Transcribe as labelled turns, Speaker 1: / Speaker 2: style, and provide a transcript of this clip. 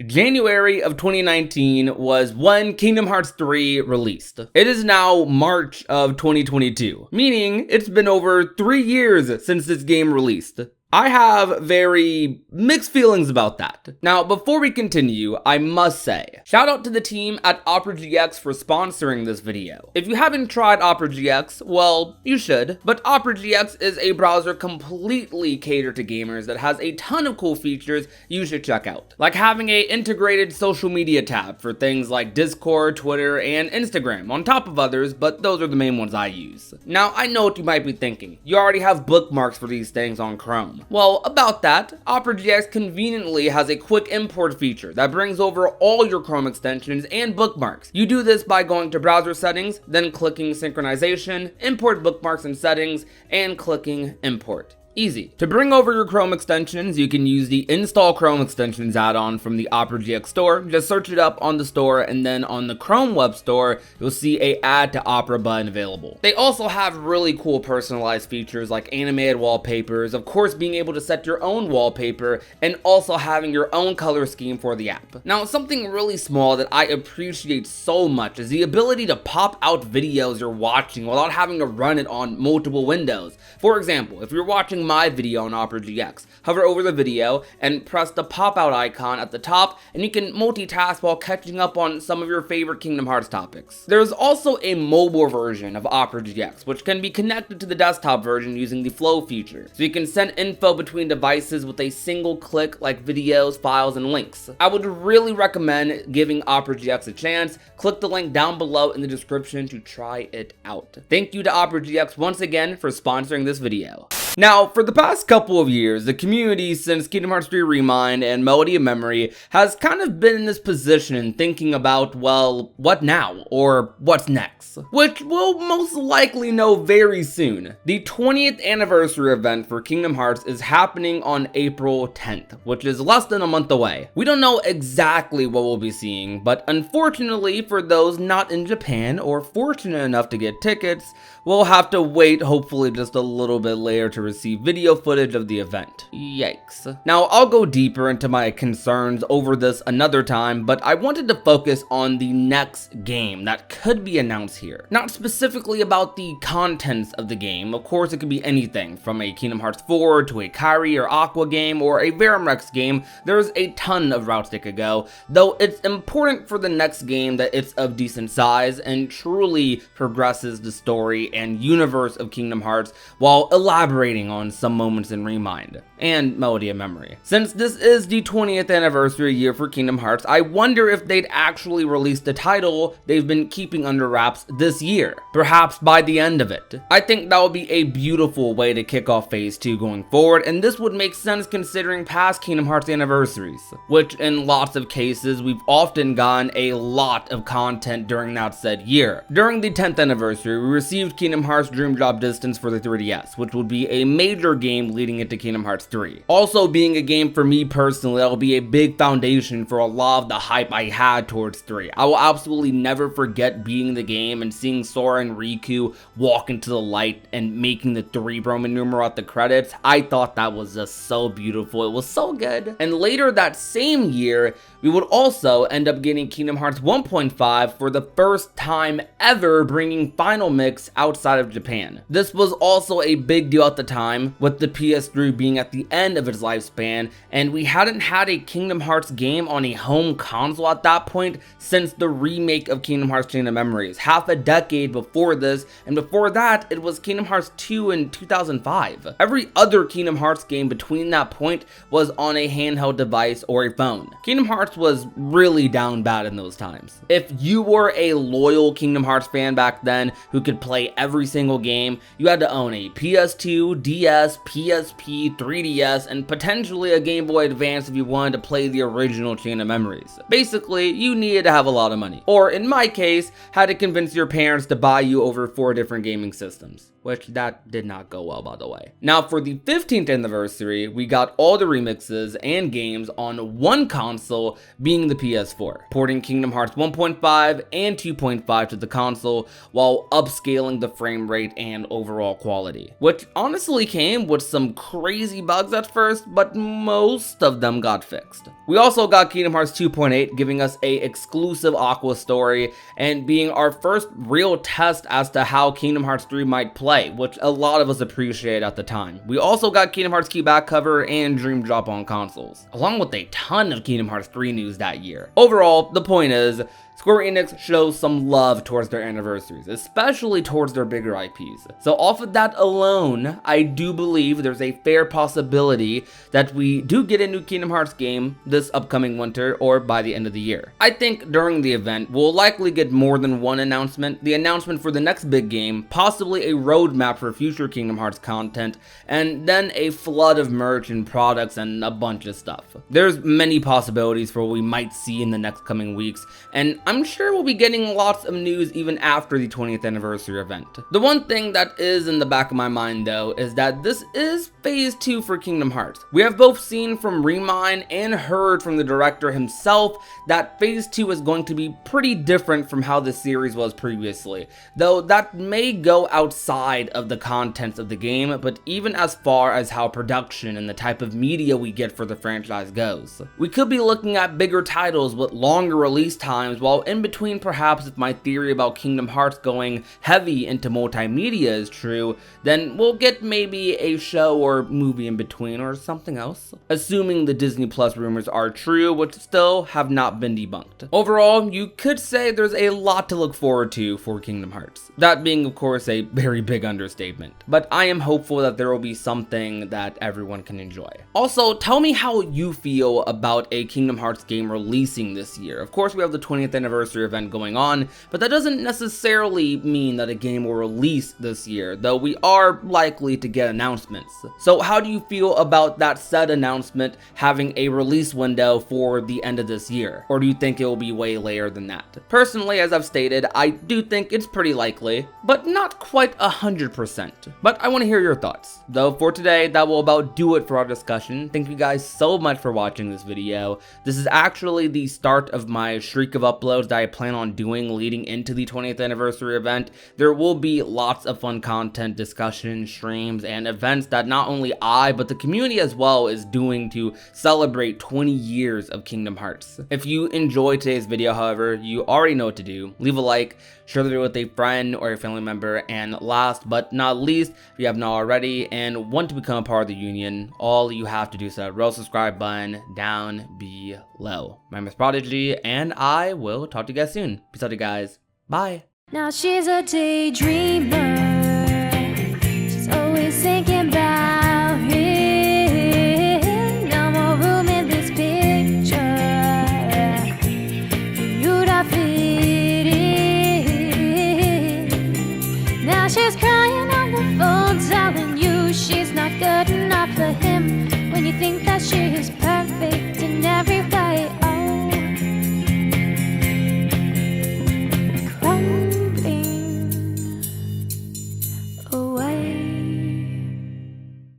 Speaker 1: January of 2019 was when Kingdom Hearts 3 released. It is now March of 2022, meaning it's been over 3 years since this game released. I have very mixed feelings about that. Now, before we continue, I must say, shout out to the team at ProdigyxCD for sponsoring this video. If you haven't tried ProdigyxCD, well, you should, but ProdigyxCD is a browser completely catered to gamers that has a ton of cool features you should check out. Like having an integrated social media tab for things like Discord, Twitter, and Instagram, on top of others, but those are the main ones I use. Now, I know what you might be thinking. You already have bookmarks for these things on Chrome. Well, about that, ProdigyxCD conveniently has a quick import feature that brings over all your Chrome extensions and bookmarks. You do this by going to browser settings, then clicking synchronization, import bookmarks and settings, and clicking import. Easy. To bring over your Chrome extensions, you can use the Install Chrome Extensions add-on from the ProdigyxCD store. Just search it up on the store, and then on the Chrome Web Store, you'll see a Add to Opera button available. They also have really cool personalized features like animated wallpapers, of course being able to set your own wallpaper, and also having your own color scheme for the app. Now, something really small that I appreciate so much is the ability to pop out videos you're watching without having to run it on multiple windows. For example, if you're watching my video on ProdigyxCD, hover over the video and press the pop-out icon at the top, and you can multitask while catching up on some of your favorite Kingdom Hearts topics. There's also a mobile version of ProdigyxCD, which can be connected to the desktop version using the Flow feature, so you can send info between devices with a single click like videos, files, and links. I would really recommend giving ProdigyxCD a chance. Click the link down below in the description to try it out. Thank you to ProdigyxCD once again for sponsoring this video. Now, for the past couple of years, the community since Kingdom Hearts 3 Remind and Melody of Memory has kind of been in this position thinking about, well, what now? Or what's next? Which we'll most likely know very soon. The 20th anniversary event for Kingdom Hearts is happening on April 10th, which is less than a month away. We don't know exactly what we'll be seeing, but unfortunately for those not in Japan or fortunate enough to get tickets, we'll have to wait hopefully just a little bit later to receive video footage of the event. Yikes. Now, I'll go deeper into my concerns over this another time, but I wanted to focus on the next game that could be announced here. Not specifically about the contents of the game. Of course, it could be anything from a Kingdom Hearts 4 to a Kairi or Aqua game or a Veramrex game. There's a ton of routes they could go, though it's important for the next game that it's of decent size and truly progresses the story and universe of Kingdom Hearts while elaborating on some moments in Remind and Melody of Memory. Since this is the 20th anniversary year for Kingdom Hearts, I wonder if they'd actually release the title they've been keeping under wraps this year, perhaps by the end of it. I think that would be a beautiful way to kick off Phase 2 going forward, and this would make sense considering past Kingdom Hearts anniversaries, which in lots of cases we've often gotten a lot of content during that said year. During the 10th anniversary, we received Kingdom Hearts Dream Drop Distance for the 3DS, which would be a major game leading into Kingdom Hearts 3. Also being a game for me personally, that will be a big foundation for a lot of the hype I had towards 3. I will absolutely never forget beating the game and seeing Sora and Riku walk into the light and making the 3 Roman numeral at the credits. I thought that was just so beautiful. It was so good. And later that same year, we would also end up getting Kingdom Hearts 1.5 for the first time ever bringing Final Mix outside of Japan. This was also a big deal at the time, with the PS3 being at the end of its lifespan, and we hadn't had a Kingdom Hearts game on a home console at that point since the remake of Kingdom Hearts Chain of Memories, half a decade before this, and before that it was Kingdom Hearts 2 in 2005. Every other Kingdom Hearts game between that point was on a handheld device or a phone. Kingdom Hearts was really down bad in those times. If you were a loyal Kingdom Hearts fan back then who could play every single game, you had to own a PS2, DS, PSP, 3DS, and potentially a Game Boy Advance if you wanted to play the original Chain of Memories. Basically, you needed to have a lot of money. Or in my case, had to convince your parents to buy you over 4 different gaming systems. Which that did not go well, by the way. Now for the 15th anniversary, we got all the remixes and games on one console, being the PS4, porting Kingdom Hearts 1.5 and 2.5 to the console while upscaling the frame rate and overall quality, which honestly came with some crazy bugs at first, but most of them got fixed. We also got Kingdom Hearts 2.8 giving us a exclusive Aqua story and being our first real test as to how Kingdom Hearts 3 might play, which a lot of us appreciated at the time. We also got Kingdom Hearts key back cover and Dream Drop on consoles, along with a ton of Kingdom Hearts 3 news that year. Overall, the point is, Square Enix shows some love towards their anniversaries, especially towards their bigger IPs. So off of that alone, I do believe there's a fair possibility that we do get a new Kingdom Hearts game this upcoming winter or by the end of the year. I think during the event, we'll likely get more than one announcement, the announcement for the next big game, possibly a roadmap for future Kingdom Hearts content, and then a flood of merch and products and a bunch of stuff. There's many possibilities for what we might see in the next coming weeks, and I'm sure we'll be getting lots of news even after the 20th anniversary event. The one thing that is in the back of my mind though is that this is phase 2 for Kingdom Hearts. We have both seen from Remine and heard from the director himself that phase 2 is going to be pretty different from how the series was previously, though that may go outside of the contents of the game, but even as far as how production and the type of media we get for the franchise goes. We could be looking at bigger titles with longer release times, while in between, perhaps if my theory about Kingdom Hearts going heavy into multimedia is true, then we'll get maybe a show or movie in between or something else. Assuming the Disney Plus rumors are true, which still have not been debunked. Overall, you could say there's a lot to look forward to for Kingdom Hearts. That being, of course, a very big understatement. But I am hopeful that there will be something that everyone can enjoy. Also, tell me how you feel about a Kingdom Hearts game releasing this year. Of course, we have the 20th anniversary event going on, but that doesn't necessarily mean that a game will release this year, though we are likely to get announcements. So how do you feel about that said announcement having a release window for the end of this year? Or do you think it will be way later than that? Personally, as I've stated, I do think it's pretty likely, but not quite 100%. But I want to hear your thoughts. Though for today, that will about do it for our discussion. Thank you guys so much for watching this video. This is actually the start of my streak of uploads that I plan on doing leading into the 20th anniversary event. There will be lots of fun content, discussions, streams, and events that not only I, but the community as well is doing to celebrate 20 years of Kingdom Hearts. If you enjoyed today's video, however, you already know what to do. Leave a like, share the video with a friend or a family member, and last but not least, if you have not already and want to become a part of the union, all you have to do is that real subscribe button down below. My name is Prodigy, and I will talk to you guys soon. Peace out, you guys. Bye.
Speaker 2: Now she's a daydreamer. She's always thinking about him. No more room in this picture for you to fit in. Now she's crying on the phone, telling you she's not good enough for him. When you think that she is perfect in every way.